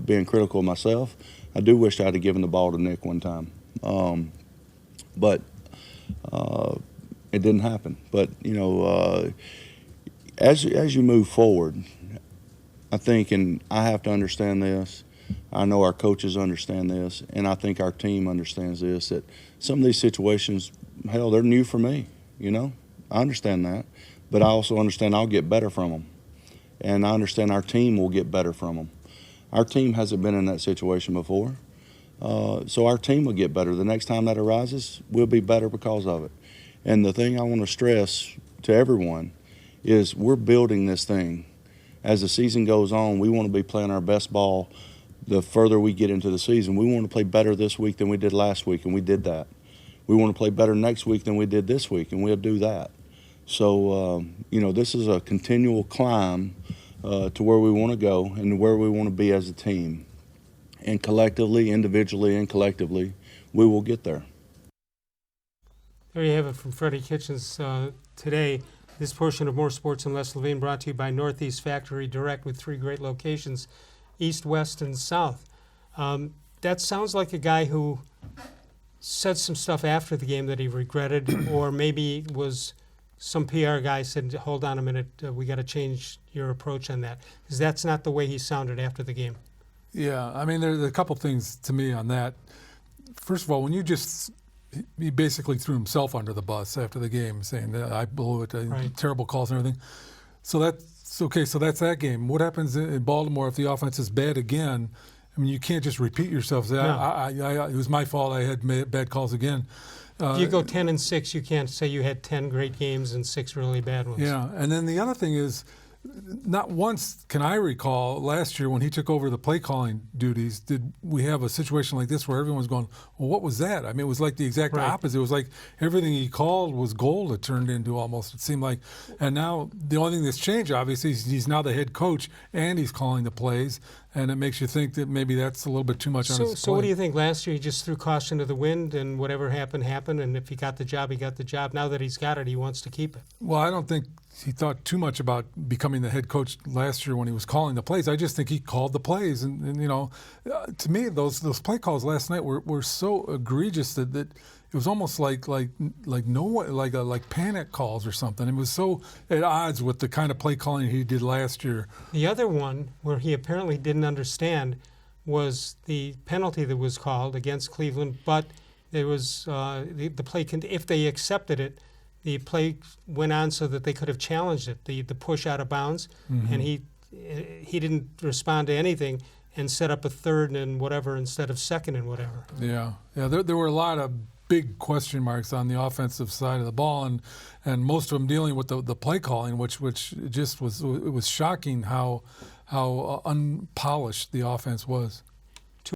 being critical of myself, I do wish I'd have given the ball to Nick one time. But it didn't happen. But, as you move forward, I think, and I have to understand this, I know our coaches understand this, and I think our team understands this, that some of these situations, hell, they're new for me, I understand that. But I also understand I'll get better from them. And I understand our team will get better from them. Our team hasn't been in that situation before. So our team will get better. The next time that arises, we'll be better because of it. And the thing I want to stress to everyone is we're building this thing. As the season goes on, we want to be playing our best ball the further we get into the season. We want to play better this week than we did last week, and we did that. We want to play better next week than we did this week, and we'll do that. So, this is a continual climb to where we want to go and where we want to be as a team. And collectively, individually, and collectively, we will get there. There you have it from Freddie Kitchens today. This portion of More Sports and Les-Levine brought to you by Northeast Factory Direct with 3 great locations, East, West, and South. That sounds like a guy who said some stuff after the game that he regretted, or maybe was some PR guy said, hold on a minute, we got to change your approach on that. Because that's not the way he sounded after the game. Yeah, I mean, there's a couple things to me on that. First of all, he basically threw himself under the bus after the game, saying that I blew it, right. Terrible calls and everything. So that's okay. So that's that game. What happens in Baltimore if the offense is bad again? I mean, you can't just repeat yourself. Say, No. it was my fault. I had bad calls again. If you go 10-6, you can't say you had 10 great games and 6 really bad ones. Yeah, and then the other thing is, not once can I recall last year when he took over the play calling duties did we have a situation like this where everyone's going, well, what was that? I mean, it was like the exact opposite. It was like everything he called was gold. It turned into almost, it seemed like. And now the only thing that's changed, obviously, is he's now the head coach and he's calling the plays. And it makes you think that maybe that's a little bit too much on his plate. So what do you think? Last year he just threw caution to the wind and whatever happened, happened. And if he got the job, he got the job. Now that he's got it, he wants to keep it. Well, I don't think he thought too much about becoming the head coach last year when he was calling the plays. I just think he called the plays. And to me, those play calls last night were so egregious that it was almost like panic calls or something. It was so at odds with the kind of play calling he did last year. The other one where he apparently didn't understand was the penalty that was called against Cleveland, but there was the play. If they accepted it, the play went on so that they could have challenged it, the push out of bounds, and he didn't respond to anything and set up a 3rd and whatever instead of 2nd and whatever. Yeah. There were a lot of big question marks on the offensive side of the ball, and most of them dealing with the play calling, which just was shocking how unpolished the offense was.